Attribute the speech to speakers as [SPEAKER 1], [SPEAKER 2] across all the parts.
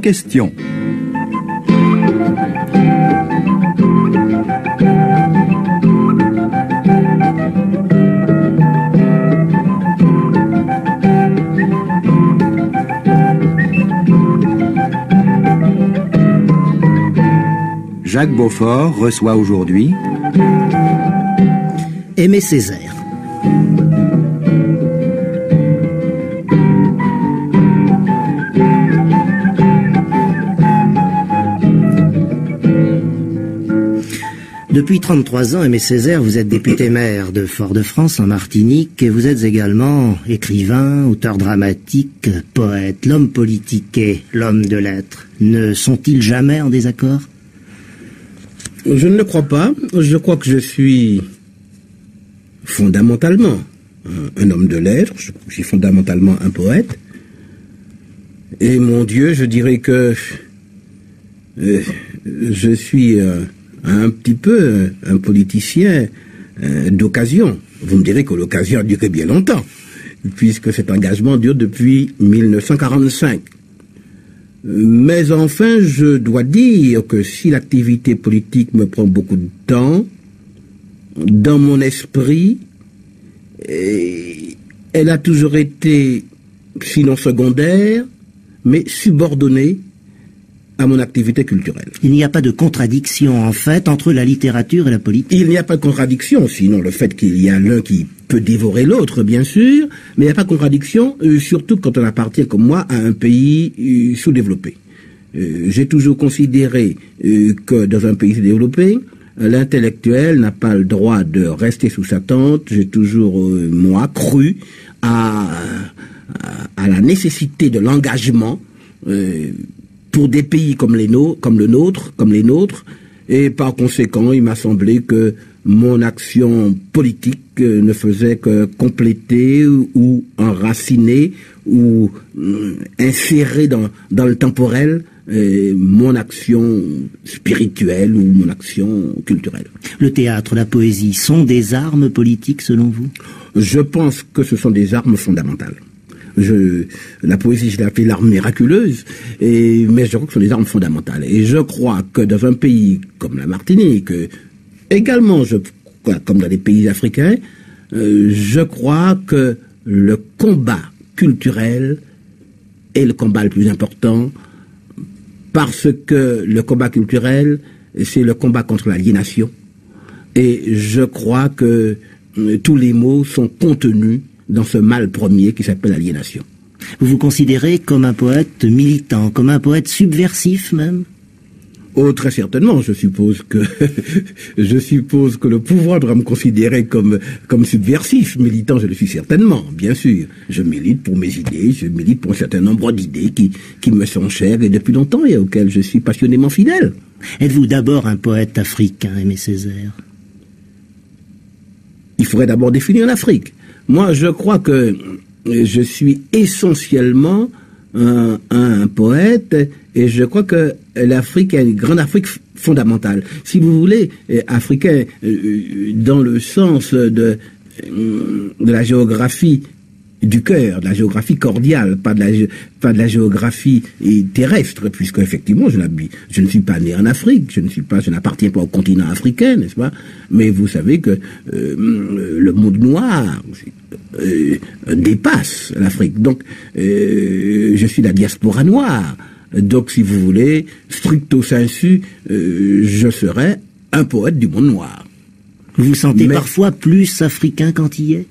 [SPEAKER 1] question. Jacques Beaufort reçoit aujourd'hui
[SPEAKER 2] Aimé Césaire. Depuis 33 ans, Aimé Césaire, vous êtes député-maire de Fort-de-France en Martinique et vous êtes également écrivain, auteur dramatique, poète. L'homme politique et l'homme de lettres ne sont-ils jamais en désaccord ?
[SPEAKER 3] Je ne le crois pas. Je crois que je suis fondamentalement un homme de lettres. Je suis fondamentalement un poète. Et mon Dieu, je dirais que je suis un petit peu un politicien d'occasion. Vous me direz que l'occasion a duré bien longtemps, puisque cet engagement dure depuis 1945. Mais enfin, je dois dire que si l'activité politique me prend beaucoup de temps, dans mon esprit, elle a toujours été, sinon secondaire, mais subordonnée à mon activité culturelle.
[SPEAKER 2] Il n'y a pas de contradiction, en fait, entre la littérature et la politique.
[SPEAKER 3] Il n'y a pas de contradiction, sinon le fait qu'il y a l'un qui peut dévorer l'autre, bien sûr, mais il n'y a pas de contradiction, surtout quand on appartient, comme moi, à un pays sous-développé. J'ai toujours considéré que dans un pays sous-développé, l'intellectuel n'a pas le droit de rester sous sa tente. J'ai toujours, moi, cru à la nécessité de l'engagement pour des pays comme les nôtres, et par conséquent, il m'a semblé que mon action politique ne faisait que compléter ou enraciner ou insérer dans le temporel mon action spirituelle ou mon action culturelle.
[SPEAKER 2] Le théâtre, la poésie sont des armes politiques selon vous ?
[SPEAKER 3] Je pense que ce sont des armes fondamentales. La poésie, je l'ai appelée l'arme miraculeuse, mais je crois que ce sont des armes fondamentales. Et je crois que dans un pays comme la Martinique, également, comme dans les pays africains, je crois que le combat culturel est le combat le plus important, parce que le combat culturel, c'est le combat contre l'aliénation. Et je crois que tous les mots sont contenus dans ce mal premier qui s'appelle l'aliénation.
[SPEAKER 2] Vous vous considérez comme un poète militant, comme un poète subversif même ?
[SPEAKER 3] Oh, très certainement. Je suppose que le pouvoir doit me considérer comme subversif. Militant, je le suis certainement, bien sûr. Je milite pour mes idées, je milite pour un certain nombre d'idées qui me sont chères et depuis longtemps et auxquelles je suis passionnément fidèle.
[SPEAKER 2] Êtes-vous d'abord un poète africain, Aimé Césaire ?
[SPEAKER 3] Il faudrait d'abord définir l'Afrique. Moi, je crois que je suis essentiellement un poète, et je crois que l'Afrique est une grande Afrique fondamentale. Si vous voulez, africain dans le sens de la géographie du cœur, de la géographie cordiale, pas de la géographie terrestre, puisque effectivement je ne suis pas né en Afrique, je n'appartiens pas au continent africain, n'est-ce pas? Mais vous savez que le monde noir dépasse l'Afrique. Donc je suis la diaspora noire. Donc si vous voulez, stricto sensu, je serais un poète du monde noir.
[SPEAKER 2] Vous vous sentez parfois plus africain qu'antillais ?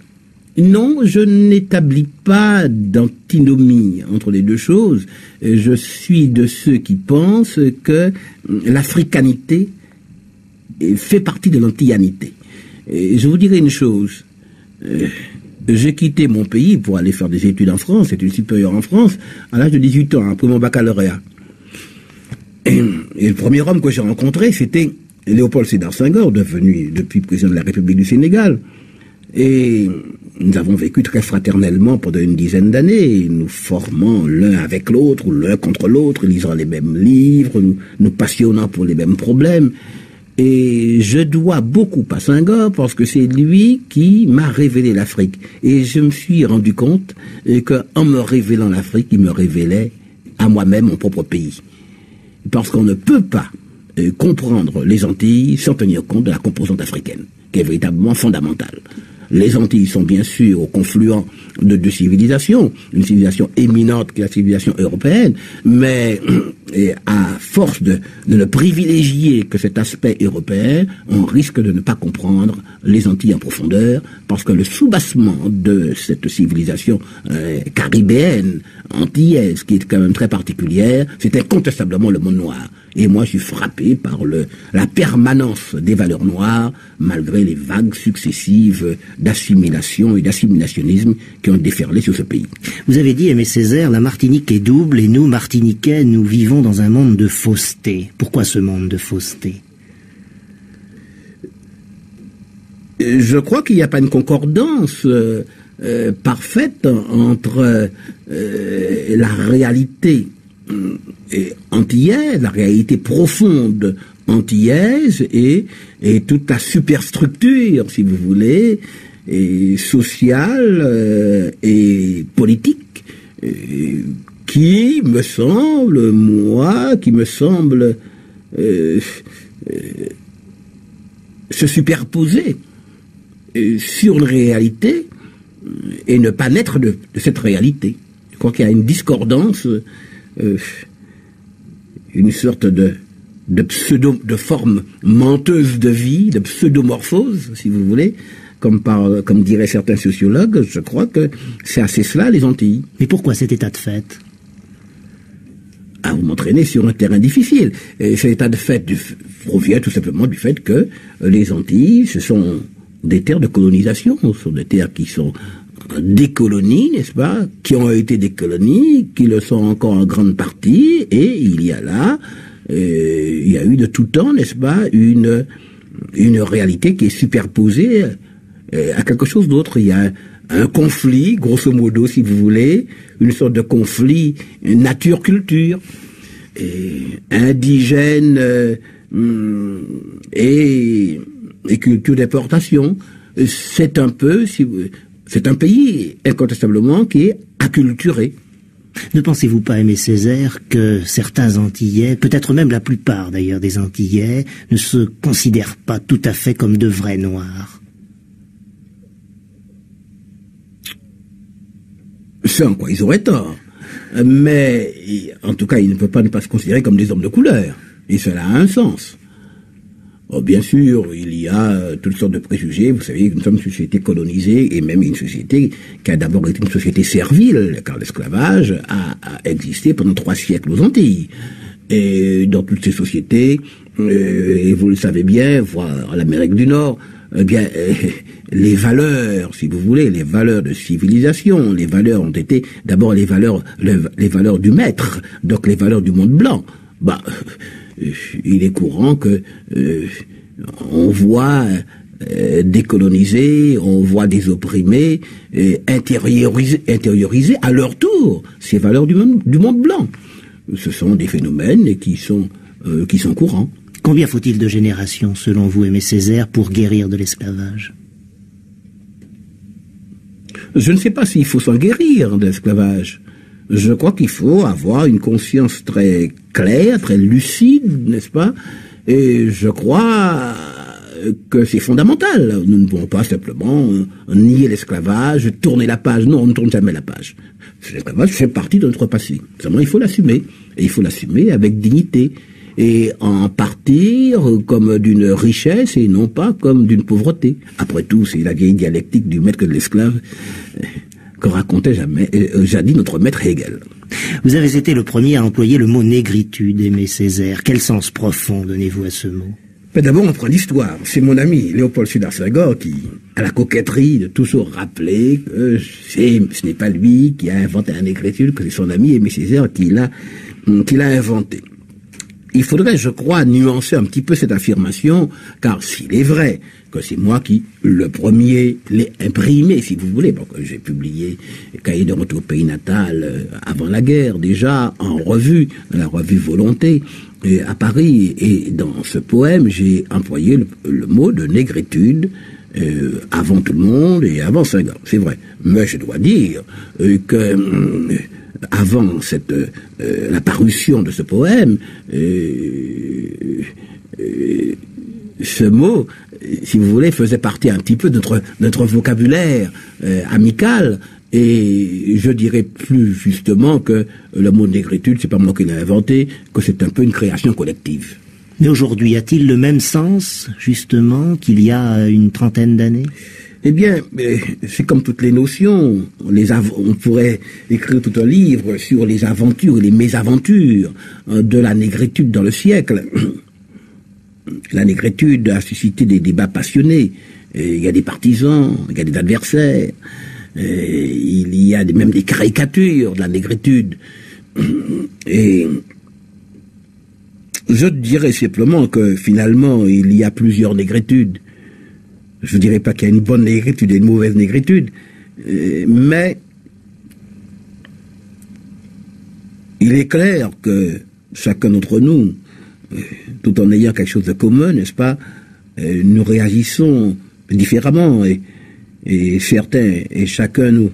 [SPEAKER 3] Non, je n'établis pas d'antinomie entre les deux choses. Je suis de ceux qui pensent que l'africanité fait partie de l'antillanité. Et je vous dirai une chose. J'ai quitté mon pays pour aller faire des études en France, études supérieures en France, à l'âge de 18 ans, après mon baccalauréat. Et le premier homme que j'ai rencontré, c'était Léopold Sédar Senghor, devenu depuis président de la République du Sénégal. Et nous avons vécu très fraternellement pendant une dizaine d'années, nous formant l'un avec l'autre, ou l'un contre l'autre, lisant les mêmes livres, nous passionnant pour les mêmes problèmes. Et je dois beaucoup à Senghor parce que c'est lui qui m'a révélé l'Afrique. Et je me suis rendu compte qu'en me révélant l'Afrique, il me révélait à moi-même mon propre pays. Parce qu'on ne peut pas comprendre les Antilles sans tenir compte de la composante africaine, qui est véritablement fondamentale. Les Antilles sont bien sûr au confluent de deux civilisations, une civilisation éminente qui est la civilisation européenne, mais à force de ne privilégier que cet aspect européen, on risque de ne pas comprendre les Antilles en profondeur, parce que le soubassement de cette civilisation caribéenne, antillaise, qui est quand même très particulière, c'est incontestablement le monde noir. Et moi, je suis frappé par la permanence des valeurs noires, malgré les vagues successives d'assimilation et d'assimilationnisme qui ont déferlé sur ce pays.
[SPEAKER 2] Vous avez dit, Aimé Césaire, la Martinique est double et nous, Martiniquais, nous vivons dans un monde de fausseté. Pourquoi ce monde de fausseté?
[SPEAKER 3] Je crois qu'il n'y a pas une concordance parfaite entre la réalité antillaise, la réalité profonde antillaise et toute la superstructure, si vous voulez, et sociale et politique, qui me semble se superposer sur une réalité et ne pas naître de cette réalité. Je crois qu'il y a une discordance, une sorte de forme menteuse de vie, de pseudomorphose, si vous voulez, comme diraient certains sociologues. Je crois que c'est assez cela, les Antilles.
[SPEAKER 2] Mais pourquoi cet état de fait?
[SPEAKER 3] Vous m'entraînez sur un terrain difficile. Et cet état de fait provient tout simplement du fait que les Antilles, ce sont des terres de colonisation, ce sont des terres qui sont des colonies, n'est-ce pas, qui ont été des colonies, qui le sont encore en grande partie, et il y a eu de tout temps, n'est-ce pas, une réalité qui est superposée à quelque chose d'autre. Il y a un conflit, grosso modo, si vous voulez, une sorte de conflit nature-culture, indigène et culture d'importation. C'est un pays incontestablement qui est acculturé.
[SPEAKER 2] Ne pensez-vous pas, Aimé Césaire, que certains Antillais, peut-être même la plupart d'ailleurs des Antillais, ne se considèrent pas tout à fait comme de vrais Noirs?
[SPEAKER 3] C'est en quoi ils auraient tort. Mais, en tout cas, ils ne peuvent pas ne pas se considérer comme des hommes de couleur. Et cela a un sens. Oh, bien sûr, il y a toutes sortes de préjugés. Vous savez, nous sommes une société colonisée et même une société qui a d'abord été une société servile, car l'esclavage a existé pendant 3 siècles aux Antilles. Et dans toutes ces sociétés, et vous le savez bien, voire l'Amérique du Nord, les valeurs, si vous voulez, les valeurs de civilisation, les valeurs ont été d'abord les valeurs du maître, donc les valeurs du monde blanc. Il est courant que on voit décolonisés, on voit des opprimés intérioriser à leur tour ces valeurs du monde blanc. Ce sont des phénomènes qui sont courants.
[SPEAKER 2] Combien faut-il de générations, selon vous, Aimé Césaire, pour guérir de l'esclavage?
[SPEAKER 3] Je ne sais pas s'il faut s'en guérir de l'esclavage. Je crois qu'il faut avoir une conscience très claire, très lucide, n'est-ce pas? Et je crois que c'est fondamental. Nous ne pouvons pas simplement nier l'esclavage, tourner la page. Non, on ne tourne jamais la page. L'esclavage fait partie de notre passé. Seulement, il faut l'assumer. Et il faut l'assumer avec dignité. Et en partir comme d'une richesse et non pas comme d'une pauvreté. Après tout, c'est la vieille dialectique du maître et de l'esclave que racontait jadis notre maître Hegel.
[SPEAKER 2] Vous avez été le premier à employer le mot négritude, Aimé Césaire. Quel sens profond donnez-vous à ce mot?
[SPEAKER 3] D'abord, on prend l'histoire. C'est mon ami Léopold Sédar Senghor qui a la coquetterie de toujours rappeler que ce n'est pas lui qui a inventé la négritude, que c'est son ami Aimé Césaire qui l'a inventé. Il faudrait, je crois, nuancer un petit peu cette affirmation, car s'il est vrai que c'est moi qui, le premier, l'ai imprimé, si vous voulez, donc j'ai publié Cahiers de retour au pays natal avant la guerre, déjà en revue, dans la revue Volonté, à Paris, et dans ce poème, j'ai employé le mot de négritude avant tout le monde et avant Senghor, c'est vrai. Mais je dois dire que avant la parution de ce poème, ce mot, si vous voulez, faisait partie un petit peu de notre vocabulaire amical. Et je dirais plus justement que le mot négritude, c'est pas moi qui l'ai inventé, que c'est un peu une création collective.
[SPEAKER 2] Mais aujourd'hui, a-t-il le même sens, justement, qu'il y a une trentaine d'années?
[SPEAKER 3] Eh bien, c'est comme toutes les notions. On pourrait écrire tout un livre sur les aventures et les mésaventures de la négritude dans le siècle. La négritude a suscité des débats passionnés. Il y a des partisans, il y a des adversaires. Il y a même des caricatures de la négritude. Et je dirais simplement que finalement, il y a plusieurs négritudes. Je ne dirais pas qu'il y a une bonne négritude et une mauvaise négritude, mais il est clair que chacun d'entre nous, tout en ayant quelque chose de commun, n'est-ce pas, nous réagissons différemment et certains et chacun nous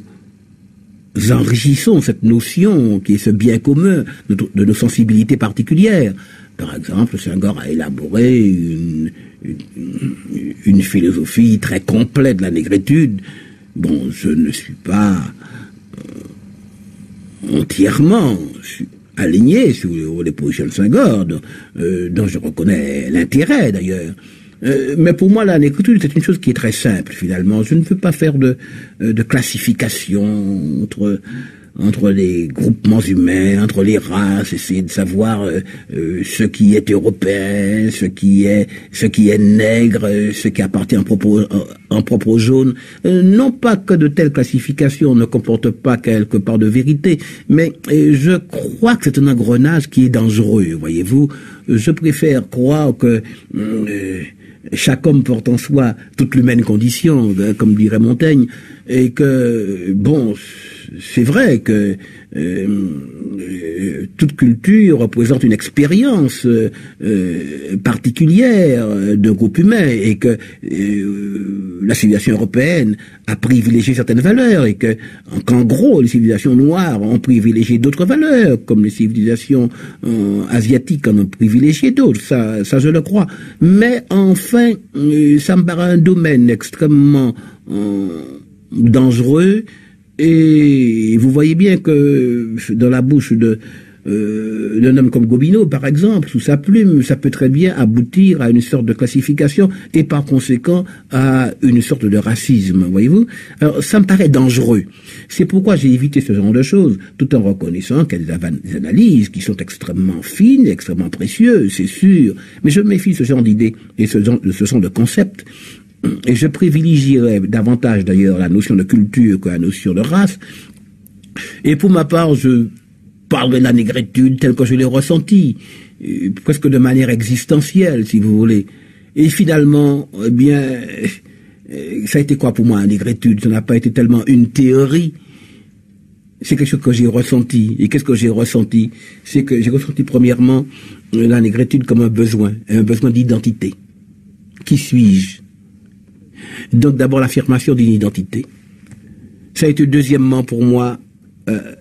[SPEAKER 3] enrichissons cette notion qui est ce bien commun de nos sensibilités particulières. Par exemple, Senghor a élaboré une philosophie très complète de la négritude. Bon, je ne suis pas entièrement aligné sur les positions de Senghor, dont je reconnais l'intérêt d'ailleurs. Mais pour moi, la négritude, c'est une chose qui est très simple, finalement. Je ne veux pas faire de classification entre les groupements humains, entre les races, essayer de savoir ce qui est européen, ce qui est nègre, ce qui appartient en propre jaune. Non pas que de telles classifications ne comportent pas quelque part de vérité, mais je crois que c'est un engrenage qui est dangereux, voyez-vous. Je préfère croire que chaque homme porte en soi toute l'humaine condition, comme dirait Montaigne, et que, bon, c'est vrai que toute culture représente une expérience particulière d'un groupe humain, et que la civilisation européenne a privilégié certaines valeurs, et qu'en gros, les civilisations noires ont privilégié d'autres valeurs, comme les civilisations asiatiques en ont privilégié d'autres, ça je le crois. Mais enfin, ça me paraît un domaine extrêmement dangereux. Et vous voyez bien que dans la bouche d'un homme comme Gobineau, par exemple, sous sa plume, ça peut très bien aboutir à une sorte de classification et par conséquent à une sorte de racisme, voyez-vous. Alors, ça me paraît dangereux. C'est pourquoi j'ai évité ce genre de choses, tout en reconnaissant qu'il y a des analyses qui sont extrêmement fines, extrêmement précieuses, c'est sûr, mais je me méfie de ce genre d'idées et ce genre de concepts. Et je privilégierais davantage d'ailleurs la notion de culture que la notion de race. Et pour ma part, je parlerai de la négritude telle que je l'ai ressentie, presque de manière existentielle, si vous voulez. Et finalement, eh bien, ça a été quoi pour moi, la négritude? Ça n'a pas été tellement une théorie. C'est quelque chose que j'ai ressenti. Et qu'est-ce que j'ai ressenti? C'est que j'ai ressenti premièrement la négritude comme un besoin d'identité. Qui suis-je? Donc d'abord l'affirmation d'une identité. Ça a été deuxièmement pour moi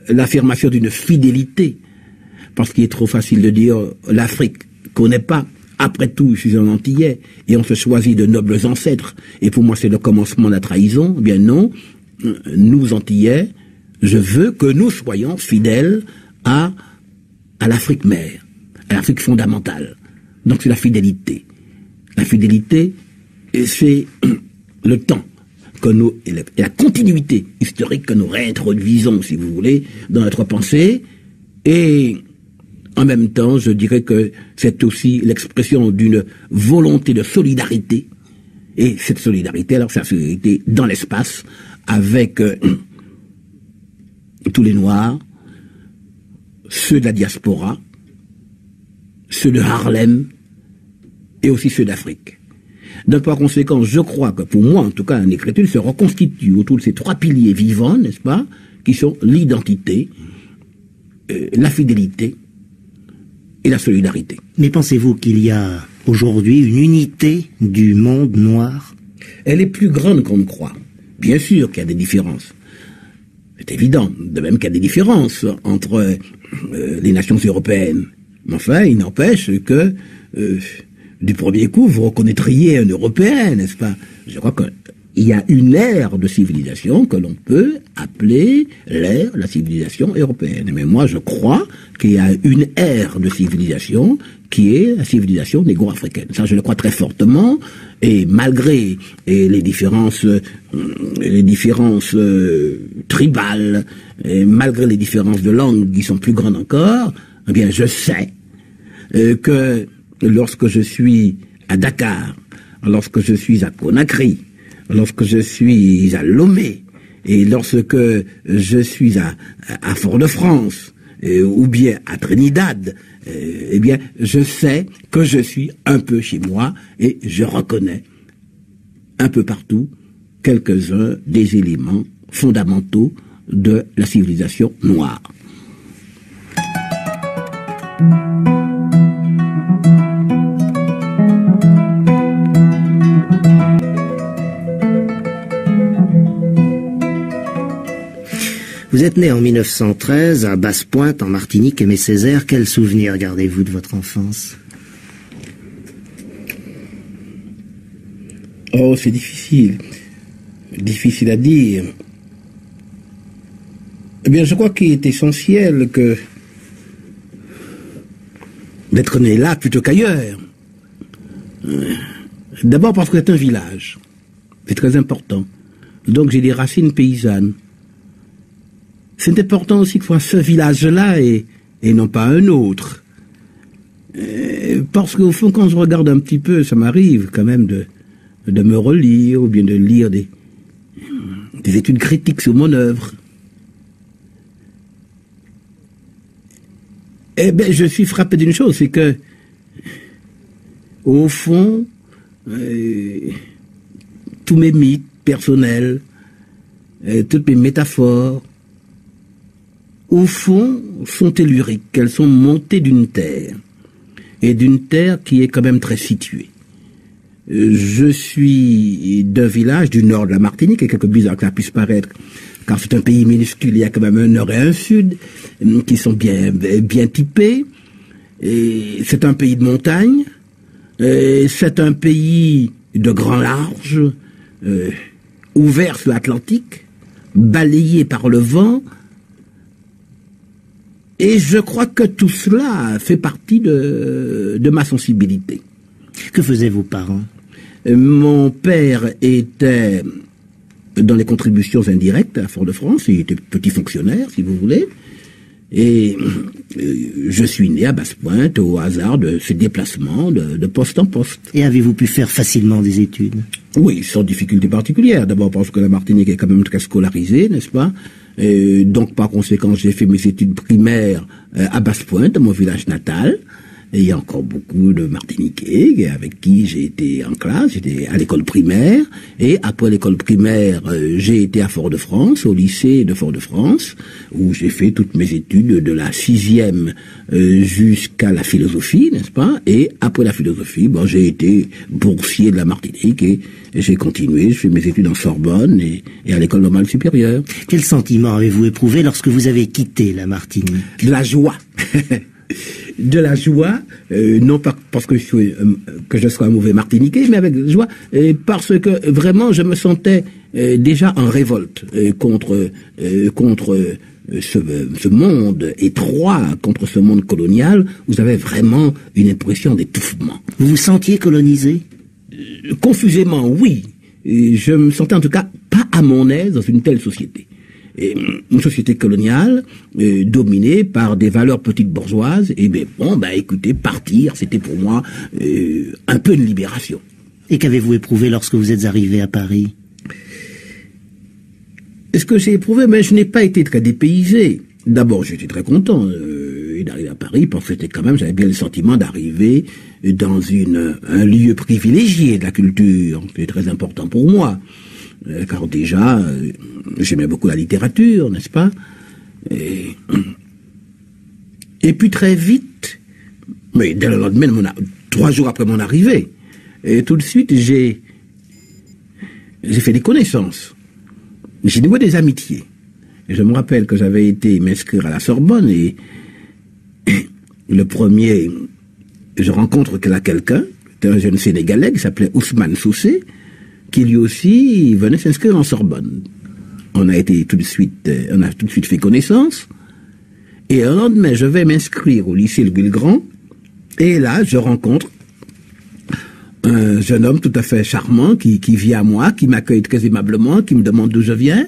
[SPEAKER 3] l'affirmation d'une fidélité. Parce qu'il est trop facile de dire l'Afrique connaît pas. Après tout, je suis un Antillais et on se choisit de nobles ancêtres. Et pour moi c'est le commencement de la trahison. Eh bien non, nous Antillais, je veux que nous soyons fidèles à l'Afrique mère, à l'Afrique fondamentale. Donc c'est la fidélité. La fidélité, c'est le temps que nous, et la continuité historique que nous réintroduisons, si vous voulez, dans notre pensée, et en même temps, je dirais que c'est aussi l'expression d'une volonté de solidarité, et cette solidarité, alors c'est la solidarité dans l'espace, avec tous les Noirs, ceux de la diaspora, ceux de Harlem, et aussi ceux d'Afrique. Donc, par conséquent, je crois que pour moi, en tout cas, la négritude se reconstitue autour de ces trois piliers vivants, n'est-ce pas, qui sont l'identité, la fidélité et la solidarité.
[SPEAKER 2] Mais pensez-vous qu'il y a aujourd'hui une unité du monde noir?
[SPEAKER 3] Elle est plus grande qu'on ne croit. Bien sûr qu'il y a des différences. C'est évident. De même qu'il y a des différences entre les nations européennes. Mais enfin, il n'empêche que, du premier coup, vous reconnaîtriez un Européen, n'est-ce pas? Je crois qu'il y a une ère de civilisation que l'on peut appeler l'ère de la civilisation européenne. Mais moi, je crois qu'il y a une ère de civilisation qui est la civilisation négro-africaine. Ça, je le crois très fortement. Et malgré les différences tribales, et malgré les différences de langue qui sont plus grandes encore, eh bien, je sais que lorsque je suis à Dakar, lorsque je suis à Conakry, lorsque je suis à Lomé, et lorsque je suis à Fort-de-France, ou bien à Trinidad, eh bien, je sais que je suis un peu chez moi et je reconnais un peu partout quelques-uns des éléments fondamentaux de la civilisation noire.
[SPEAKER 2] Vous êtes né en 1913 à Basse-Pointe, en Martinique, Aimé Césaire. Quel souvenir gardez-vous de votre enfance?
[SPEAKER 3] Oh, c'est difficile. Difficile à dire. Eh bien, je crois qu'il est essentiel d'être né là plutôt qu'ailleurs. D'abord parce que c'est un village. C'est très important. Donc j'ai des racines paysannes. C'est important aussi que ce soit ce village-là et non pas un autre. Parce qu'au fond, quand je regarde un petit peu, ça m'arrive quand même de me relire ou bien de lire des études critiques sur mon œuvre. Eh bien, je suis frappé d'une chose, c'est que, au fond, tous mes mythes personnels, toutes mes métaphores, au fond, sont telluriques. Elles sont montées d'une terre. Et d'une terre qui est quand même très située. Je suis d'un village du nord de la Martinique, et quelque bizarre que ça puisse paraître, car c'est un pays minuscule, il y a quand même un nord et un sud, qui sont bien typés. Et c'est un pays de montagne. Et c'est un pays de grand large, ouvert sur l'Atlantique, balayé par le vent. Et je crois que tout cela fait partie de ma sensibilité.
[SPEAKER 2] Que faisaient vos parents?
[SPEAKER 3] Mon père était dans les contributions indirectes à Fort-de-France. Il était petit fonctionnaire, si vous voulez. Et je suis né à Basse-Pointe au hasard de ces déplacements de poste en poste.
[SPEAKER 2] Et avez-vous pu faire facilement des études?
[SPEAKER 3] Oui, sans difficulté particulière. D'abord parce que la Martinique est quand même très scolarisée, n'est-ce pas? Donc, par conséquent, j'ai fait mes études primaires à Basse-Pointe, mon village natal. Et il y a encore beaucoup de Martiniquais avec qui j'ai été en classe, j'étais à l'école primaire. Et après l'école primaire, j'ai été à Fort-de-France, au lycée de Fort-de-France, où j'ai fait toutes mes études de la 6e jusqu'à la philosophie, n'est-ce pas? Et après la philosophie, bon, j'ai été boursier de la Martinique et j'ai continué, je fais mes études en Sorbonne et à l'école normale supérieure.
[SPEAKER 2] Quel sentiment avez-vous éprouvé lorsque vous avez quitté la Martinique?
[SPEAKER 3] De la joie. De la joie, non pas parce que je sois un mauvais Martiniquais, mais avec joie, parce que vraiment je me sentais déjà en révolte contre ce monde étroit, contre ce monde colonial. Vous avez vraiment une impression d'étouffement.
[SPEAKER 2] Vous vous sentiez colonisé?
[SPEAKER 3] Confusément, oui. Je me sentais en tout cas pas à mon aise dans une telle société. Une société coloniale dominée par des valeurs petites bourgeoises, et écoutez, partir, c'était pour moi un peu une libération.
[SPEAKER 2] Et qu'avez-vous éprouvé lorsque vous êtes arrivé à Paris?
[SPEAKER 3] Ce que j'ai éprouvé, mais je n'ai pas été très dépaysé. D'abord, j'étais très content d'arriver à Paris, parce que j'avais bien le sentiment d'arriver dans un lieu privilégié de la culture. C'est très important pour moi. Car déjà, j'aimais beaucoup la littérature, n'est-ce pas? Et puis très vite, mais dès le lendemain, 3 jours après mon arrivée, et tout de suite, j'ai fait des connaissances. J'ai noué des amitiés. Et je me rappelle que j'avais été m'inscrire à la Sorbonne et le premier, je rencontre quelqu'un, un jeune Sénégalais qui s'appelait Ousmane Soussé, qui lui aussi venait s'inscrire en Sorbonne. On a tout de suite fait connaissance. Et le lendemain, je vais m'inscrire au lycée Le Guilgrand. Et là, je rencontre un jeune homme tout à fait charmant qui vient à moi, qui m'accueille très aimablement, qui me demande d'où je viens,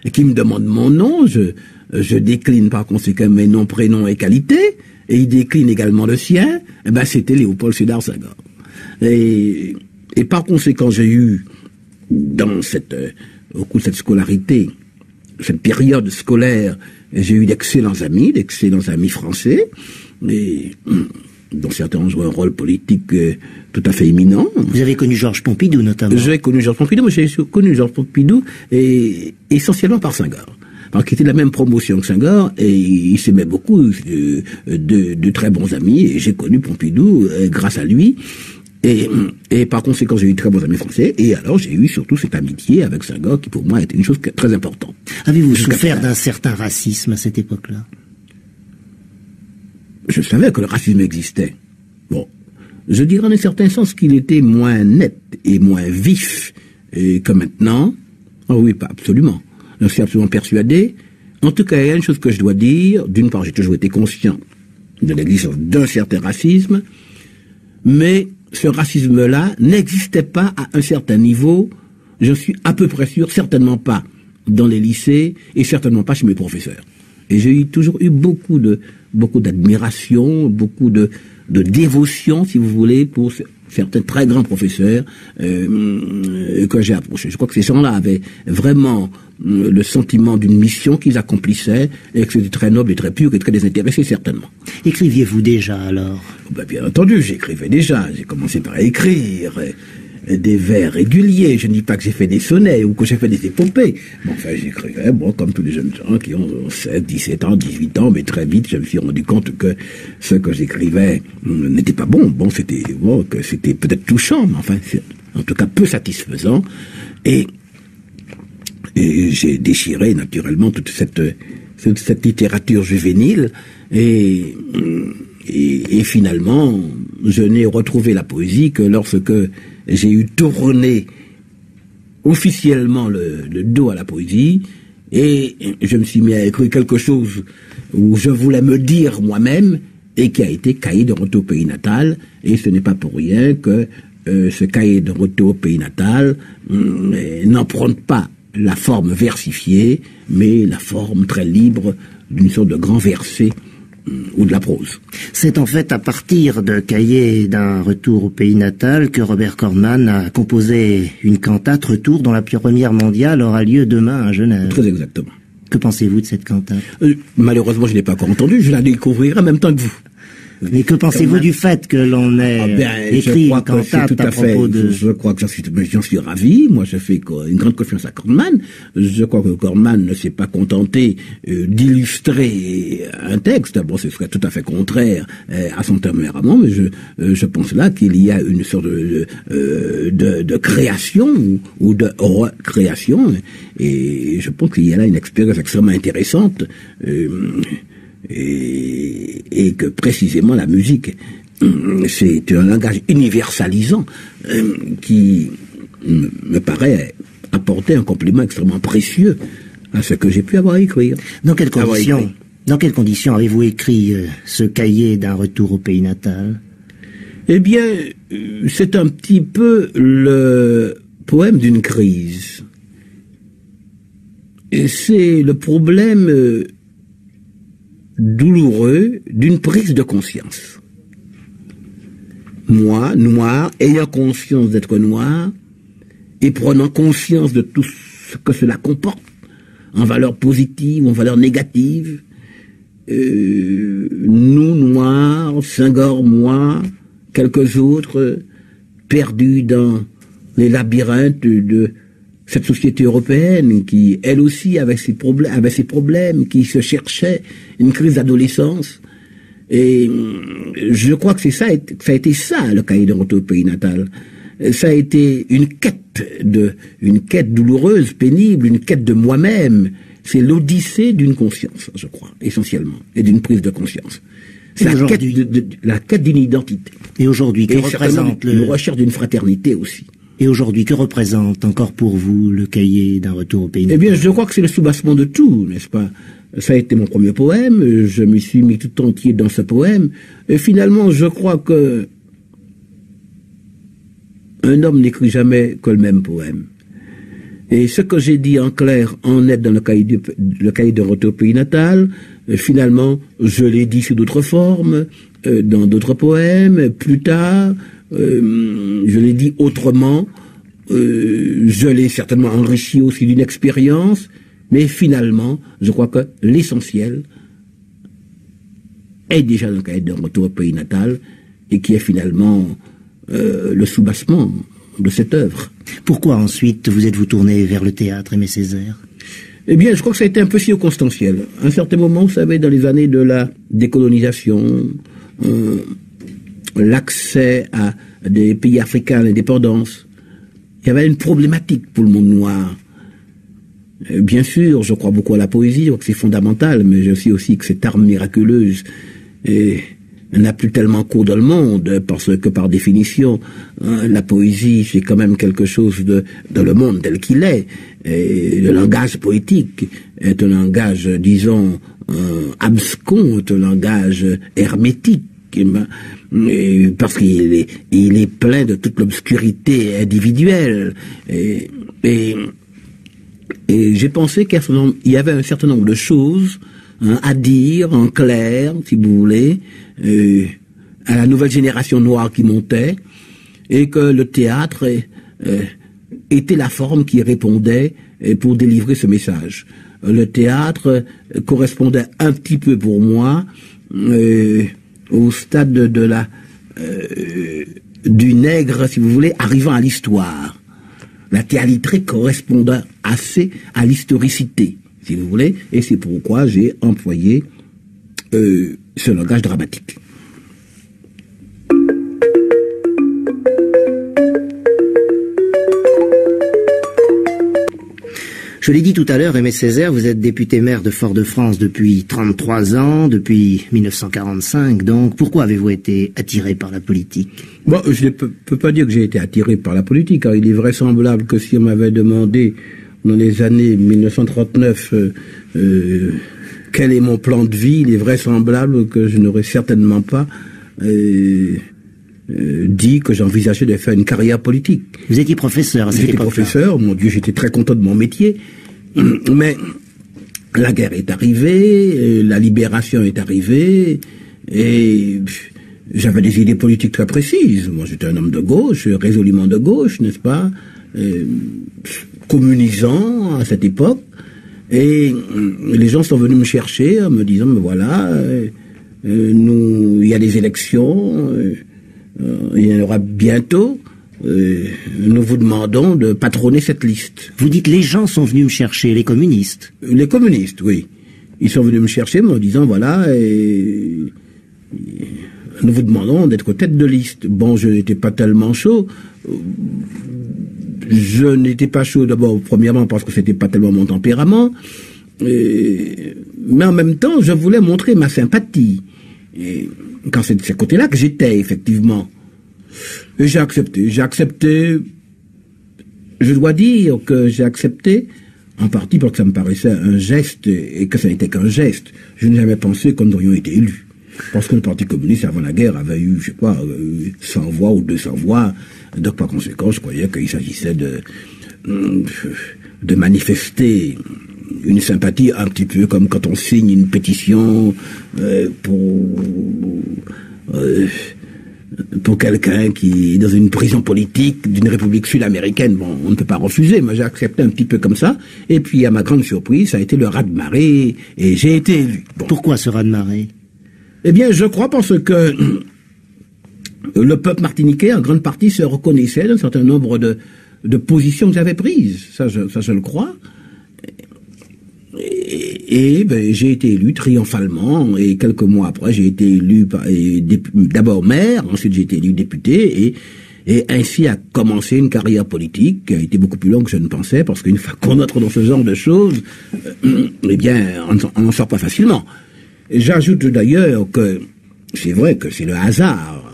[SPEAKER 3] et qui me demande mon nom. Je décline par conséquent mes noms, prénoms et qualités, et il décline également le sien. Eh ben, c'était Léopold Sédar Senghor. Et par conséquent, j'ai eu, au cours de cette scolarité, cette période scolaire, j'ai eu d'excellents amis français, et dont certains ont joué un rôle politique tout à fait éminent.
[SPEAKER 2] Vous avez connu Georges Pompidou, notamment.
[SPEAKER 3] J'ai connu Georges Pompidou, mais j'ai connu Georges Pompidou essentiellement par Senghor. Parce qu'il était de la même promotion que Senghor, et il s'aimait beaucoup de très bons amis, et j'ai connu Pompidou grâce à lui. Et par conséquent, j'ai eu très bons amis français, et alors j'ai eu surtout cette amitié avec Senghor, qui pour moi était une chose très importante.
[SPEAKER 2] Avez-vous souffert d'un certain racisme à cette époque-là?
[SPEAKER 3] Je savais que le racisme existait. Bon, je dirais en un certain sens qu'il était moins net et moins vif que maintenant. Oh oui, pas absolument. Je suis absolument persuadé. En tout cas, il y a une chose que je dois dire. D'une part, j'ai toujours été conscient de l'existence d'un certain racisme, mais ce racisme-là n'existait pas à un certain niveau, je suis à peu près sûr, certainement pas dans les lycées et certainement pas chez mes professeurs. Et j'ai toujours eu beaucoup d'admiration, beaucoup de dévotion, si vous voulez, pour certains très grands professeurs que j'ai approchés. Je crois que ces gens-là avaient vraiment le sentiment d'une mission qu'ils accomplissaient et que c'était très noble et très pur et très désintéressé, certainement.
[SPEAKER 2] Écriviez-vous déjà, alors?
[SPEAKER 3] Ben, bien entendu, j'écrivais déjà. J'ai commencé par écrire des vers réguliers. Je ne dis pas que j'ai fait des sonnets ou que j'ai fait des épopées. Bon, enfin, j'écrivais, comme tous les jeunes gens qui ont 16, 17 ans, 18 ans, mais très vite, je me suis rendu compte que ce que j'écrivais n'était pas bon. Que c'était peut-être touchant, mais enfin, en tout cas peu satisfaisant. Et j'ai déchiré, naturellement, toute cette littérature juvénile et finalement, je n'ai retrouvé la poésie que lorsque j'ai eu tourné officiellement le dos à la poésie et je me suis mis à écrire quelque chose où je voulais me dire moi-même et qui a été Cahier de retour au pays natal. Et ce n'est pas pour rien que ce Cahier de retour au pays natal n'emprunte pas la forme versifiée, mais la forme très libre d'une sorte de grand verset ou de la prose.
[SPEAKER 2] C'est en fait à partir de Cahier d'un retour au pays natal que Robert Cornman a composé une cantate Retour dont la première mondiale aura lieu demain à Genève.
[SPEAKER 3] Très exactement.
[SPEAKER 2] Que pensez-vous de cette cantate?
[SPEAKER 3] Malheureusement, je ne l'ai pas encore entendue, je la découvrirai en même temps que vous.
[SPEAKER 2] Mais que pensez-vous du fait que l'on ait écrit une cantate à propos de...
[SPEAKER 3] Je crois que j'en suis ravi. Moi, je fais une grande confiance à Cornman. Je crois que Cornman ne s'est pas contenté d'illustrer un texte. Bon, ce serait tout à fait contraire à son tempérament, mais je pense là qu'il y a une sorte de création ou de recréation. Et je pense qu'il y a là une expérience extrêmement intéressante. Et que précisément la musique, c'est un langage universalisant qui me paraît apporter un complément extrêmement précieux à ce que j'ai pu avoir à écrire.
[SPEAKER 2] Dans quelles conditions avez-vous écrit ce cahier d'un retour au pays natal?
[SPEAKER 3] Eh bien, c'est un petit peu le poème d'une crise. Et c'est le problème douloureux d'une prise de conscience. Moi, noir, ayant conscience d'être noir, et prenant conscience de tout ce que cela comporte, en valeur positive, en valeur négative, nous, noirs, Senghor, moi, quelques autres, perdus dans les labyrinthes de cette société européenne qui, elle aussi, avait ses problèmes, qui se cherchait une crise d'adolescence. Et je crois que ça a été ça, le Cahier de retour au pays natal. Ça a été une quête douloureuse, pénible, une quête de moi-même. c'est l'odyssée d'une conscience, je crois, essentiellement, et d'une prise de conscience. C'est la quête d'une identité.
[SPEAKER 2] Et aujourd'hui, que représente
[SPEAKER 3] une recherche d'une fraternité aussi.
[SPEAKER 2] Et aujourd'hui, que représente encore pour vous le cahier d'un retour au pays natal?
[SPEAKER 3] Eh bien, je crois que c'est le soubassement de tout, n'est-ce pas? Ça a été mon premier poème, je me suis mis tout entier dans ce poème, et finalement, je crois que un homme n'écrit jamais que le même poème. Et ce que j'ai dit en clair, en net dans le cahier de retour au pays natal, finalement, je l'ai dit sous d'autres formes, dans d'autres poèmes, plus tard, je l'ai dit autrement, je l'ai certainement enrichi aussi d'une expérience, mais finalement, je crois que l'essentiel est déjà dans le cahier de retour au pays natal, et qui est finalement le soubassement de cette œuvre.
[SPEAKER 2] Pourquoi ensuite vous êtes-vous tourné vers le théâtre, Aimé Césaire?
[SPEAKER 3] Eh bien, je crois que ça a été un peu circonstanciel. À un certain moment, vous savez, dans les années de la décolonisation, l'accès à des pays africains à l'indépendance, il y avait une problématique pour le monde noir. Bien sûr, je crois beaucoup à la poésie, je crois que c'est fondamental, mais je sais aussi que cette arme miraculeuse n'a plus tellement cours dans le monde, parce que par définition, la poésie, c'est quand même quelque chose dans le monde tel qu'il est. Et le langage poétique est un langage, disons, abscon, est un langage hermétique, parce qu'il est plein de toute l'obscurité individuelle. Et j'ai pensé qu'il y avait un certain nombre de choses à dire en clair, si vous voulez, à la nouvelle génération noire qui montait, et que le théâtre était la forme qui répondait pour délivrer ce message. Le théâtre correspondait un petit peu pour moi au stade du nègre, si vous voulez, arrivant à l'histoire. La théâtralité correspondait assez à l'historicité, si vous voulez, et c'est pourquoi j'ai employé ce langage dramatique.
[SPEAKER 2] Je l'ai dit tout à l'heure, Aimé Césaire, vous êtes député maire de Fort-de-France depuis 33 ans, depuis 1945, donc pourquoi avez-vous été attiré par la politique?
[SPEAKER 3] Bon, je ne peux pas dire que j'ai été attiré par la politique, car il est vraisemblable que si on m'avait demandé dans les années 1939 quel est mon plan de vie, il est vraisemblable que je n'aurais certainement pas dit que j'envisageais de faire une carrière politique.
[SPEAKER 2] Vous étiez professeur à cette époque-là.
[SPEAKER 3] J'étais professeur, mon Dieu, j'étais très content de mon métier, mais la guerre est arrivée, la libération est arrivée, et j'avais des idées politiques très précises. Moi, j'étais un homme de gauche, résolument de gauche, n'est-ce pas, communisant à cette époque, et les gens sont venus me chercher en me disant, mais voilà, il y a des élections, il y en aura bientôt, nous vous demandons de patronner cette liste.
[SPEAKER 2] Vous dites les gens sont venus me chercher, les communistes?
[SPEAKER 3] Les communistes, oui. Ils sont venus me chercher en disant, voilà, nous vous demandons d'être tête de liste. Bon, je n'étais pas tellement chaud. Je n'étais pas chaud d'abord, premièrement, parce que c'était pas tellement mon tempérament, mais en même temps, je voulais montrer ma sympathie. Et quand c'est de ce côté-là que j'étais, effectivement. Et j'ai accepté. Je dois dire que j'ai accepté, en partie parce que ça me paraissait un geste, et que ça n'était qu'un geste. Je n'ai jamais pensé que nous aurions été élus. Parce que le Parti communiste, avant la guerre, avait eu, je sais pas, 100 voix ou 200 voix. Donc, par conséquent, je croyais qu'il s'agissait de manifester une sympathie un petit peu comme quand on signe une pétition pour quelqu'un qui est dans une prison politique d'une république sud-américaine. Bon, on ne peut pas refuser, mais j'ai accepté un petit peu comme ça. Et puis, à ma grande surprise, ça a été le raz-de-marée, et j'ai été élu. Bon.
[SPEAKER 2] Pourquoi ce raz-de-marée?
[SPEAKER 3] Eh bien, je crois parce que le peuple martiniquais, en grande partie, se reconnaissait d'un certain nombre de positions que j'avais prises. Ça, je le crois. Et j'ai été élu triomphalement, et quelques mois après, j'ai été élu d'abord maire, ensuite j'ai été élu député, et ainsi a commencé une carrière politique qui a été beaucoup plus longue que je ne pensais, parce qu'une fois qu'on entre dans ce genre de choses, eh bien, on n'en sort pas facilement. J'ajoute d'ailleurs que c'est vrai que c'est le hasard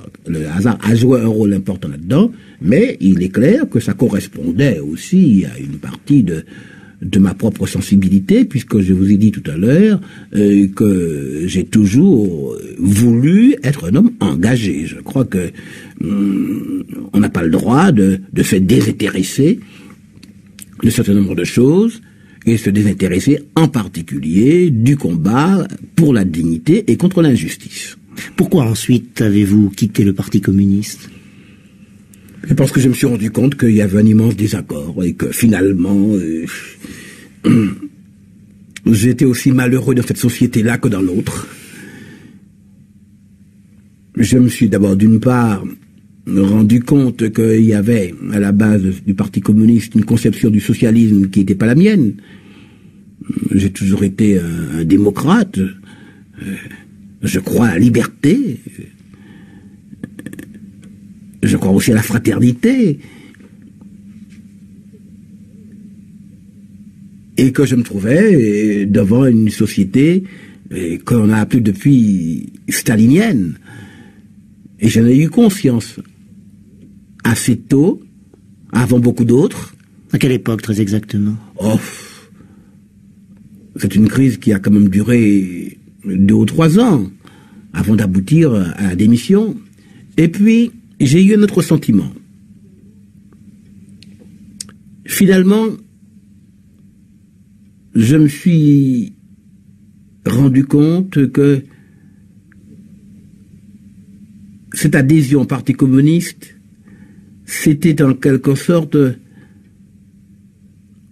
[SPEAKER 3] a joué un rôle important là-dedans, mais il est clair que ça correspondait aussi à une partie de ma propre sensibilité, puisque je vous ai dit tout à l'heure que j'ai toujours voulu être un homme engagé. Je crois que on n'a pas le droit de se désintéresser de certain nombre de choses, et se désintéresser en particulier du combat pour la dignité et contre l'injustice.
[SPEAKER 2] Pourquoi ensuite avez-vous quitté le Parti communiste?
[SPEAKER 3] Parce que je me suis rendu compte qu'il y avait un immense désaccord et que finalement j'étais aussi malheureux dans cette société-là que dans l'autre. Je me suis d'abord d'une part rendu compte qu'il y avait à la base du Parti communiste une conception du socialisme qui n'était pas la mienne. J'ai toujours été un démocrate. Je crois à la liberté. Je crois aussi à la fraternité. Et que je me trouvais devant une société qu'on a appelée depuis stalinienne. Et j'en ai eu conscience assez tôt, avant beaucoup d'autres.
[SPEAKER 2] À quelle époque, très exactement?
[SPEAKER 3] Oh, c'est une crise qui a quand même duré 2 ou 3 ans avant d'aboutir à la démission. Et puis, j'ai eu un autre sentiment. Finalement, je me suis rendu compte que cette adhésion au Parti communiste, c'était en quelque sorte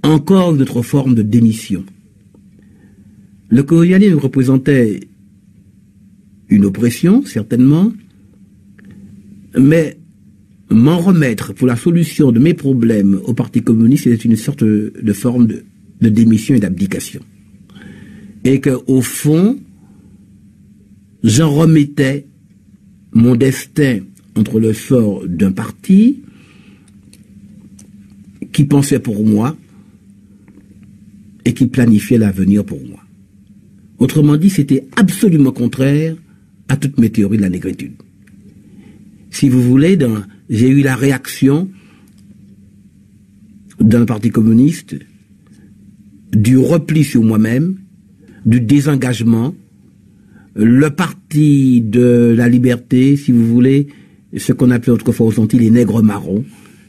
[SPEAKER 3] encore une autre forme de démission. Le colonialisme représentait une oppression, certainement, mais m'en remettre pour la solution de mes problèmes au Parti communiste, c'était une sorte de forme de démission et d'abdication. Et qu'au fond, j'en remettais mon destin entre le sort d'un parti qui pensait pour moi et qui planifiait l'avenir pour moi. Autrement dit, c'était absolument contraire à toutes mes théories de la négritude. Si vous voulez, j'ai eu la réaction dans le Parti communiste du repli sur moi-même, du désengagement, le parti de la liberté, si vous voulez, ce qu'on appelait autrefois aux Antilles les nègres marrons,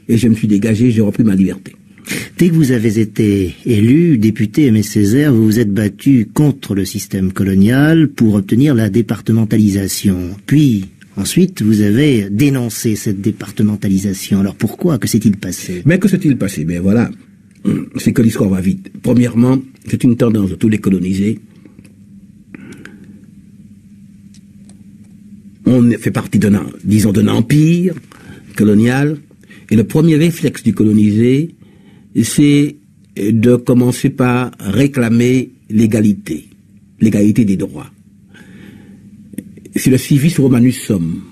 [SPEAKER 3] et je me suis dégagé, j'ai repris ma liberté.
[SPEAKER 2] Dès que vous avez été élu, député Aimé Césaire, vous vous êtes battu contre le système colonial pour obtenir la départementalisation. Puis, ensuite, vous avez dénoncé cette départementalisation. Alors pourquoi? Que s'est-il passé?
[SPEAKER 3] Mais que s'est-il passé? Ben voilà, c'est que l'histoire va vite. Premièrement, c'est une tendance de tous les colonisés. On fait partie d'un empire colonial, et le premier réflexe du colonisé, c'est de commencer par réclamer l'égalité des droits. C'est le civis romanus sum.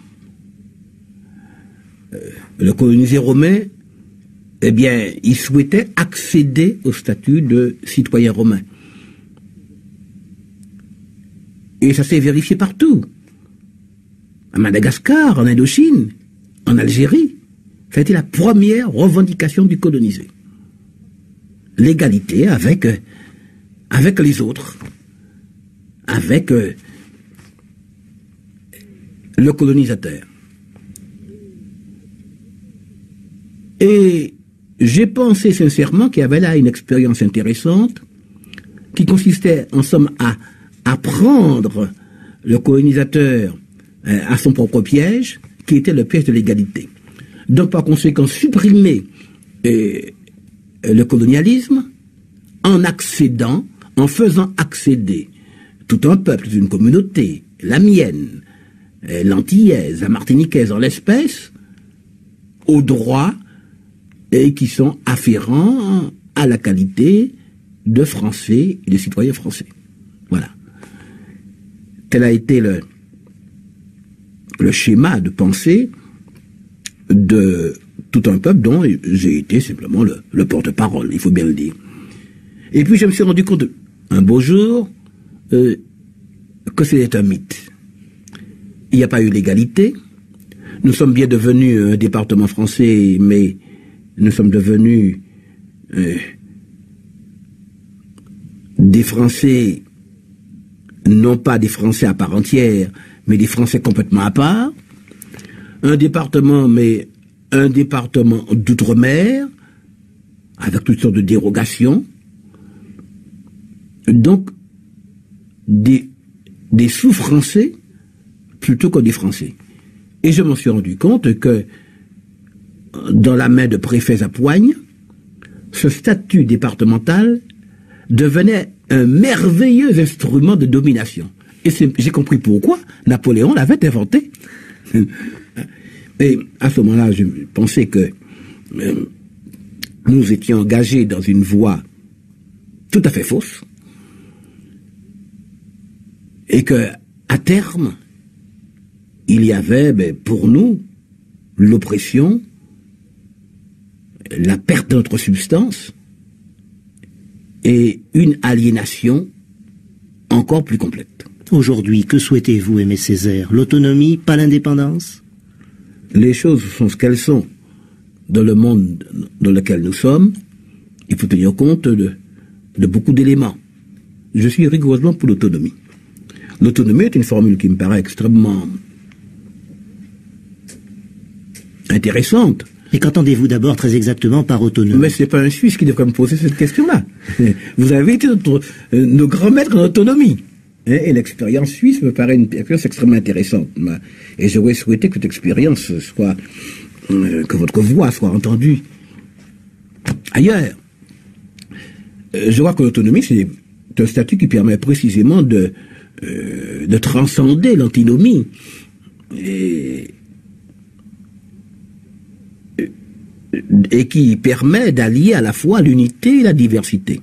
[SPEAKER 3] Le colonisé romain, eh bien, il souhaitait accéder au statut de citoyen romain. Et ça s'est vérifié partout. À Madagascar, en Indochine, en Algérie, ça a été la première revendication du colonisé. L'égalité avec les autres, avec le colonisateur. Et j'ai pensé sincèrement qu'il y avait là une expérience intéressante qui consistait en somme à prendre le colonisateur à son propre piège, qui était le piège de l'égalité. Donc par conséquent supprimer le colonialisme en faisant accéder tout un peuple, une communauté, la mienne, l'antillaise, la martiniquaise en l'espèce, aux droits qui sont afférents à la qualité de Français et de citoyens français. Voilà. Tel a été le schéma de pensée de tout un peuple dont j'ai été simplement le porte-parole, il faut bien le dire. Et puis je me suis rendu compte un beau jour que c'était un mythe. Il n'y a pas eu l'égalité. Nous sommes bien devenus un département français, mais nous sommes devenus des Français, non pas des Français à part entière, mais des Français complètement à part. Un département, mais un département d'outre-mer, avec toutes sortes de dérogations. Donc, des sous-Français plutôt que des Français. Et je m'en suis rendu compte que, dans la main de préfets à poigne, ce statut départemental devenait un merveilleux instrument de domination. Et j'ai compris pourquoi Napoléon l'avait inventé. Et à ce moment-là, je pensais que nous étions engagés dans une voie tout à fait fausse, et que, à terme, il y avait, pour nous, l'oppression, la perte de notre substance et une aliénation encore plus complète.
[SPEAKER 2] Aujourd'hui, que souhaitez-vous, Aimé Césaire? L'autonomie, pas l'indépendance?
[SPEAKER 3] Les choses sont ce qu'elles sont. Dans le monde dans lequel nous sommes, il faut tenir compte de beaucoup d'éléments. Je suis rigoureusement pour l'autonomie. L'autonomie est une formule qui me paraît extrêmement intéressante.
[SPEAKER 2] Et qu'entendez-vous d'abord très exactement par autonomie?
[SPEAKER 3] Mais c'est pas un Suisse qui devrait me poser cette question-là. Vous avez été nos grands maîtres en autonomie. Et l'expérience suisse me paraît une expérience extrêmement intéressante. Et j'aurais souhaité que cette expérience soit, que votre voix soit entendue ailleurs. Je vois que l'autonomie, c'est un statut qui permet précisément de transcender l'antinomie. Et qui permet d'allier à la fois l'unité et la diversité.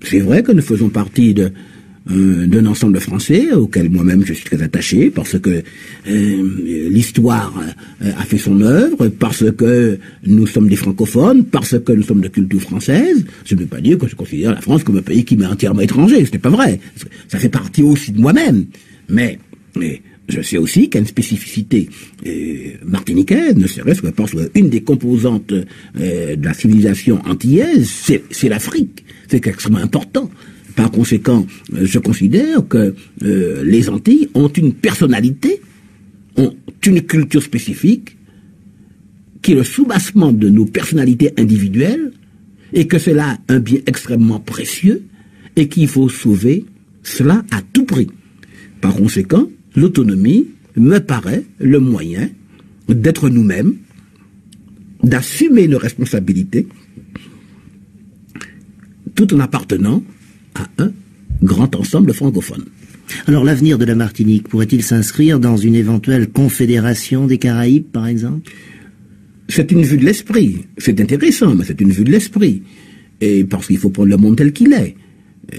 [SPEAKER 3] C'est vrai que nous faisons partie d'un ensemble français auquel moi-même je suis très attaché, parce que l'histoire a fait son œuvre, parce que nous sommes des francophones, parce que nous sommes de culture française. Je ne veux pas dire que je considère la France comme un pays qui m'est entièrement étranger, ce n'est pas vrai. Ça fait partie aussi de moi-même. Mais je sais aussi qu'il y a une spécificité martiniquaise, ne serait-ce que parce qu'une des composantes de la civilisation antillaise, c'est l'Afrique. C'est extrêmement important. Par conséquent, je considère que les Antilles ont une personnalité, ont une culture spécifique, qui est le soubassement de nos personnalités individuelles, et que c'est là un bien extrêmement précieux, et qu'il faut sauver cela à tout prix. Par conséquent, l'autonomie me paraît le moyen d'être nous-mêmes, d'assumer nos responsabilités, tout en appartenant à un grand ensemble francophone.
[SPEAKER 2] Alors l'avenir de la Martinique pourrait-il s'inscrire dans une éventuelle confédération des Caraïbes, par exemple?
[SPEAKER 3] C'est une vue de l'esprit. C'est intéressant, mais c'est une vue de l'esprit. Et parce qu'il faut prendre le monde tel qu'il est.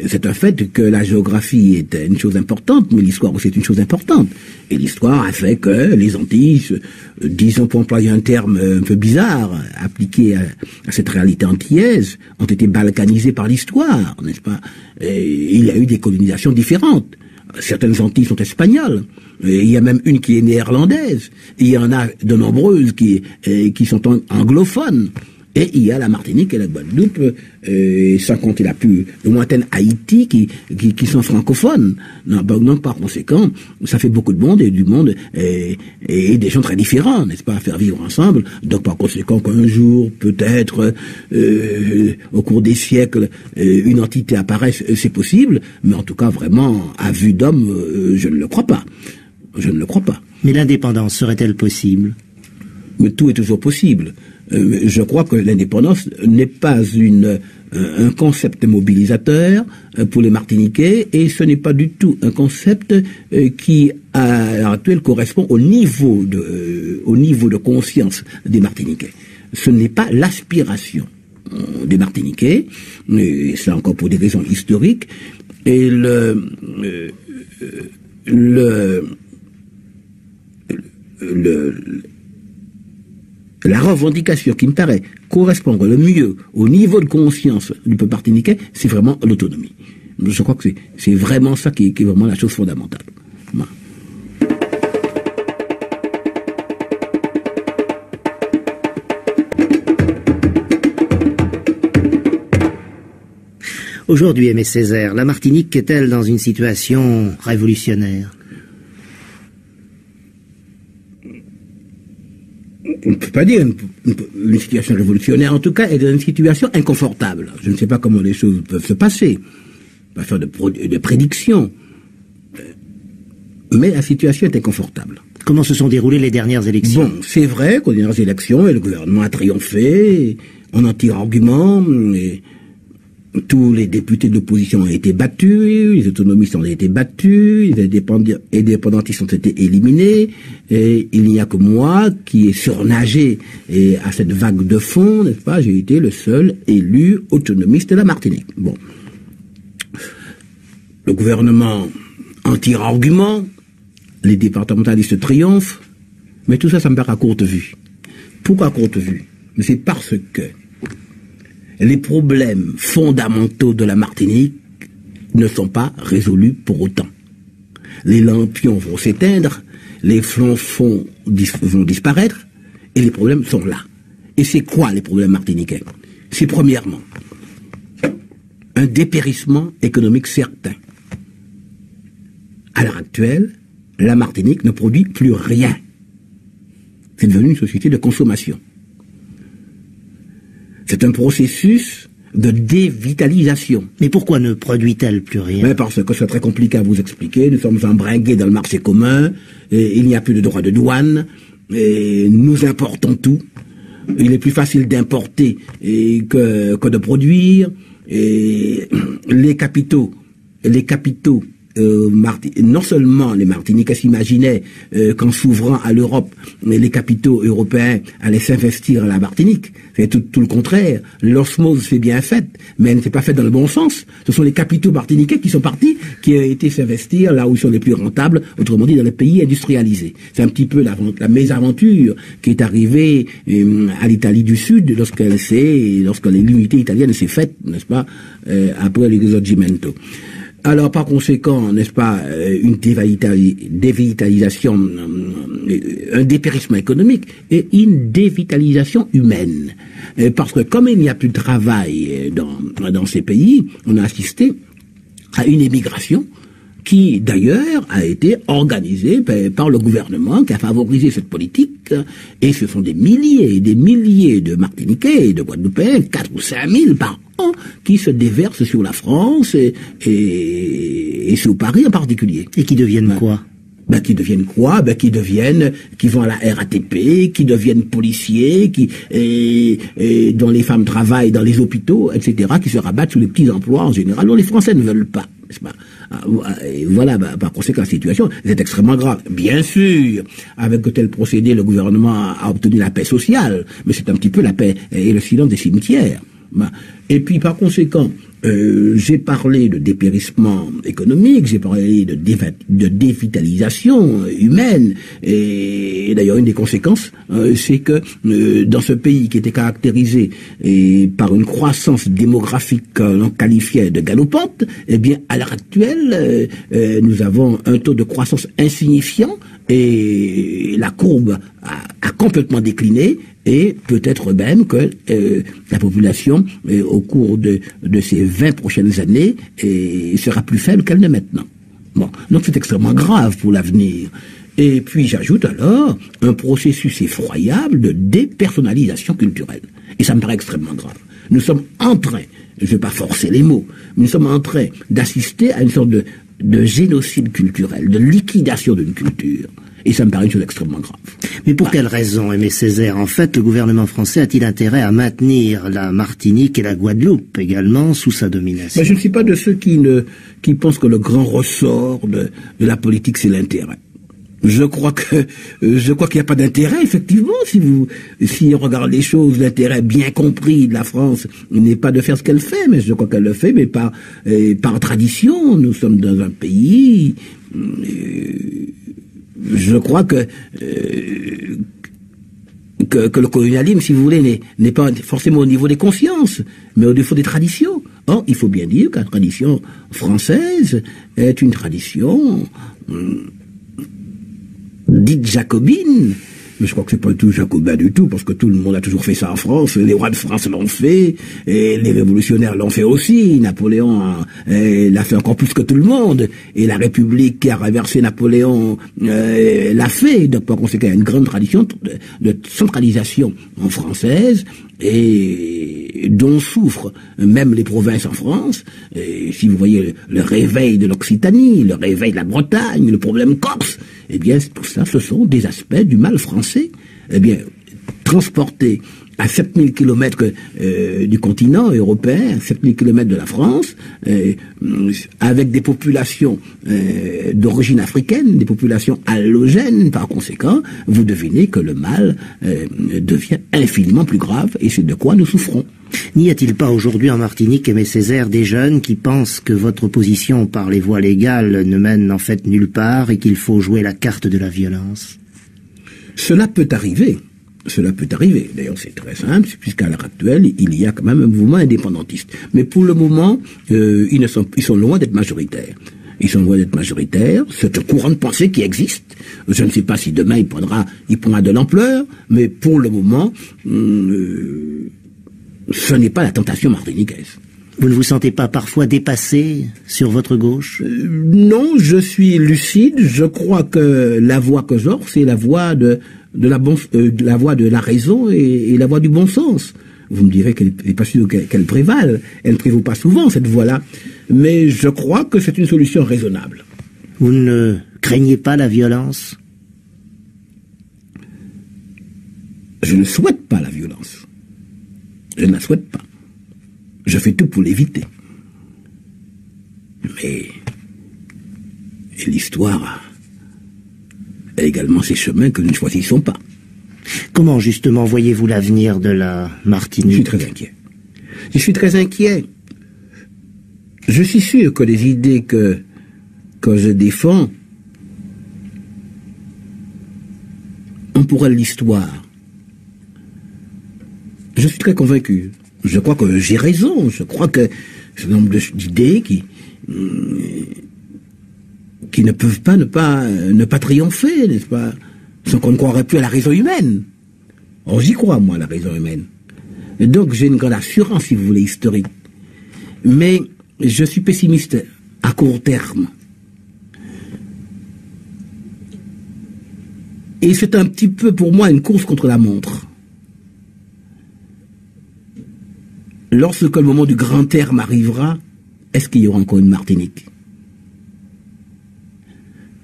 [SPEAKER 3] C'est un fait que la géographie est une chose importante, mais l'histoire aussi est une chose importante. Et l'histoire a fait que les Antilles, disons pour employer un terme un peu bizarre, appliqué à cette réalité antillaise, ont été balkanisées par l'histoire, n'est-ce pas? Et il y a eu des colonisations différentes. Certaines Antilles sont espagnoles. Et il y a même une qui est néerlandaise. Et il y en a de nombreuses qui sont anglophones. Et il y a la Martinique et la Guadeloupe, sans compter la plus lointaine Haïti, qui sont francophones. Donc, par conséquent, ça fait beaucoup de monde, et du monde, et des gens très différents, n'est-ce pas, à faire vivre ensemble. Donc, par conséquent, qu'un jour, peut-être, au cours des siècles, une entité apparaisse, c'est possible, mais en tout cas, vraiment, à vue d'homme, je ne le crois pas. Je ne le crois pas.
[SPEAKER 2] Mais l'indépendance serait-elle possible?
[SPEAKER 3] Mais tout est toujours possible. Je crois que l'indépendance n'est pas un concept mobilisateur pour les Martiniquais, et ce n'est pas du tout un concept qui, à l'heure actuelle, correspond au niveau de conscience des Martiniquais. Ce n'est pas l'aspiration des Martiniquais, et c'est encore pour des raisons historiques, et la revendication qui me paraît correspondre le mieux au niveau de conscience du peuple martiniquais, c'est vraiment l'autonomie. Je crois que c'est vraiment ça qui est vraiment la chose fondamentale. Voilà.
[SPEAKER 2] Aujourd'hui, Aimé Césaire, la Martinique est-elle dans une situation révolutionnaire?
[SPEAKER 3] On ne peut pas dire une situation révolutionnaire, en tout cas, elle est dans une situation inconfortable. Je ne sais pas comment les choses peuvent se passer. On va faire de prédictions. Mais la situation est inconfortable.
[SPEAKER 2] Comment se sont déroulées les dernières élections?
[SPEAKER 3] Bon, c'est vrai qu'aux dernières élections, le gouvernement a triomphé, on en tire argument, et tous les députés de l'opposition ont été battus, les autonomistes ont été battus, les indépendantistes ont été éliminés, et il n'y a que moi qui ai surnagé à cette vague de fond, n'est-ce pas? J'ai été le seul élu autonomiste de la Martinique. Bon. Le gouvernement en tire argument, les départementalistes triomphent, mais tout ça, ça me paraît à courte vue. Pourquoi à courte vue? Mais c'est parce que les problèmes fondamentaux de la Martinique ne sont pas résolus pour autant. Les lampions vont s'éteindre, les flonfons vont disparaître, et les problèmes sont là. Et c'est quoi les problèmes martiniquais? C'est premièrement un dépérissement économique certain. À l'heure actuelle, la Martinique ne produit plus rien. C'est devenu une société de consommation. C'est un processus de dévitalisation.
[SPEAKER 2] Mais pourquoi ne produit-elle plus rien?
[SPEAKER 3] Mais parce que c'est très compliqué à vous expliquer. Nous sommes embringués dans le marché commun, et il n'y a plus de droits de douane, et nous importons tout. Il est plus facile d'importer que de produire. Et les capitaux, non seulement les Martiniquais s'imaginaient qu'en s'ouvrant à l'Europe, les capitaux européens allaient s'investir à la Martinique. C'est tout le contraire. L'osmose s'est bien faite, mais elle ne s'est pas faite dans le bon sens. Ce sont les capitaux martiniquais qui sont partis, qui ont été s'investir là où ils sont les plus rentables, autrement dit dans les pays industrialisés. C'est un petit peu la mésaventure qui est arrivée à l'Italie du Sud lorsque l'unité italienne s'est faite, n'est-ce pas, après les Risorgimento. Alors, par conséquent, n'est-ce pas, une dévitalisation, un dépérissement économique et une dévitalisation humaine. Parce que comme il n'y a plus de travail dans ces pays, on a assisté à une émigration qui, d'ailleurs, a été organisée par le gouvernement, qui a favorisé cette politique, et ce sont des milliers et des milliers de Martiniquais et de Guadeloupéens, 4 ou 5 000 par an, qui se déversent sur la France et sur Paris en particulier.
[SPEAKER 2] Et qui deviennent quoi?
[SPEAKER 3] Qui deviennent quoi? Qui vont à la RATP, qui deviennent policiers, dont les femmes travaillent dans les hôpitaux, etc., qui se rabattent sur les petits emplois en général, dont les Français ne veulent pas. Et voilà, par conséquent, la situation est extrêmement grave. Bien sûr, avec de tels procédés, le gouvernement a obtenu la paix sociale, mais c'est un petit peu la paix et le silence des cimetières. Et puis, par conséquent, j'ai parlé de dépérissement économique, j'ai parlé de dévitalisation humaine, et d'ailleurs une des conséquences, c'est que dans ce pays qui était caractérisé par une croissance démographique qu'on qualifiait de galopante, eh bien à l'heure actuelle, nous avons un taux de croissance insignifiant, et la courbe a complètement décliné, et peut-être même que la population, au cours de ces 20 prochaines années, sera plus faible qu'elle n'est maintenant. Bon, donc c'est extrêmement grave pour l'avenir. Et puis j'ajoute alors un processus effroyable de dépersonnalisation culturelle. Et ça me paraît extrêmement grave. Nous sommes en train, je ne vais pas forcer les mots, mais nous sommes en train d'assister à une sorte de génocide culturel, de liquidation d'une culture. Et ça me paraît une chose extrêmement grave.
[SPEAKER 2] Mais pour quelle raison, Aimé Césaire? En fait, le gouvernement français a-t-il intérêt à maintenir la Martinique et la Guadeloupe également sous sa domination?
[SPEAKER 3] Je ne suis pas de ceux qui pensent que le grand ressort de la politique, c'est l'intérêt. Je crois qu'il n'y a pas d'intérêt, effectivement, si on regarde les choses, l'intérêt bien compris de la France n'est pas de faire ce qu'elle fait, mais je crois qu'elle le fait, mais par tradition. Nous sommes dans un pays, je crois que que le colonialisme, si vous voulez, n'est pas forcément au niveau des consciences, mais au niveau des traditions. Or, il faut bien dire que la tradition française est une tradition dite jacobine. Mais je crois que c'est pas du tout jacobin du tout, parce que tout le monde a toujours fait ça en France. Les rois de France l'ont fait, et les révolutionnaires l'ont fait aussi. Napoléon l'a fait encore plus que tout le monde. Et la République qui a renversé Napoléon l'a fait. Donc, par conséquent, il y a une grande tradition de centralisation en française, et dont souffrent même les provinces en France. Et si vous voyez le réveil de l'Occitanie, le réveil de la Bretagne, le problème corse, eh bien, tout ça, ce sont des aspects du mal français. Eh bien, transportés à 7000 kilomètres du continent européen, 7000 kilomètres de la France, avec des populations d'origine africaine, des populations allogènes, par conséquent, vous devinez que le mal devient infiniment plus grave, et c'est de quoi nous souffrons.
[SPEAKER 2] N'y a-t-il pas aujourd'hui en Martinique, Aimé Césaire, des jeunes qui pensent que votre opposition par les voies légales ne mène en fait nulle part et qu'il faut jouer la carte de la violence?
[SPEAKER 3] Cela peut arriver. Cela peut arriver. D'ailleurs, c'est très simple, puisqu'à l'heure actuelle, il y a quand même un mouvement indépendantiste. Mais pour le moment, ils sont loin d'être majoritaires. Ils sont loin d'être majoritaires. C'est un courant de pensée qui existe. Je ne sais pas si demain il prendra de l'ampleur, mais pour le moment, ce n'est pas la tentation martiniquaise.
[SPEAKER 2] Vous ne vous sentez pas parfois dépassé sur votre gauche?
[SPEAKER 3] Non, je suis lucide. Je crois que la voie que j'offre, c'est la voie de la voie de la raison et la voie du bon sens. Vous me direz qu'elle n'est pas sûre qu'elle prévale. Elle ne prévaut pas souvent, cette voie-là. Mais je crois que c'est une solution raisonnable.
[SPEAKER 2] Vous ne craignez pas la violence?
[SPEAKER 3] Je ne souhaite pas la violence. Je ne la souhaite pas. Je fais tout pour l'éviter. Mais l'histoire a également ses chemins que nous ne choisissons pas.
[SPEAKER 2] Comment justement voyez-vous l'avenir de la Martinique?
[SPEAKER 3] Je suis très inquiet. Je suis très inquiet. Je suis sûr que les idées que je défends ont pour elles l'histoire. Je suis très convaincu. Je crois que j'ai raison. Je crois que ce nombre d'idées qui ne peuvent pas ne pas triompher, n'est-ce pas, sans qu'on ne croirait plus à la raison humaine. Or, j'y crois, moi, à la raison humaine. Et donc, j'ai une grande assurance, si vous voulez, historique. Mais je suis pessimiste à court terme. Et c'est un petit peu, pour moi, une course contre la montre. Lorsque le moment du grand terme arrivera, est-ce qu'il y aura encore une Martinique?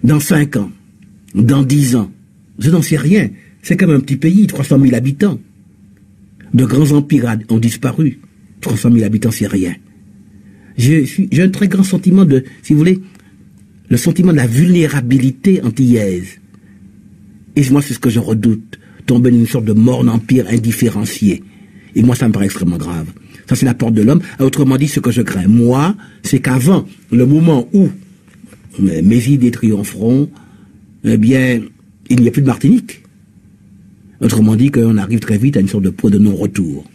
[SPEAKER 3] Dans 5 ans, dans 10 ans, je n'en sais rien. C'est comme un petit pays, 300 000 habitants. De grands empires ont disparu. 300 000 habitants, c'est rien. J'ai un très grand sentiment de, si vous voulez, le sentiment de la vulnérabilité antillaise. Et moi, c'est ce que je redoute. Tomber dans une sorte de morne empire indifférencié. Et moi, ça me paraît extrêmement grave. Ça, c'est la porte de l'homme. Autrement dit, ce que je crains, moi, c'est qu'avant le moment où mes idées triompheront, eh bien, il n'y a plus de Martinique. Autrement dit, qu'on arrive très vite à une sorte de point de non-retour.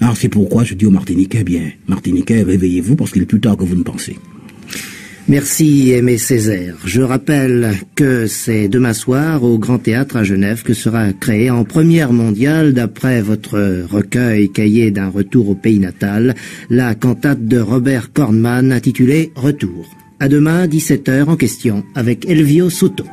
[SPEAKER 3] Alors, c'est pourquoi je dis aux Martiniquais, bien, Martiniquais, réveillez-vous, parce qu'il est plus tard que vous ne pensez.
[SPEAKER 2] Merci, Aimé Césaire. Je rappelle que c'est demain soir au Grand Théâtre à Genève que sera créé en première mondiale, d'après votre recueil Cahier d'un retour au pays natal, la cantate de Robert Kornmann intitulée Retour. À demain, 17h en question, avec Elvio Soto.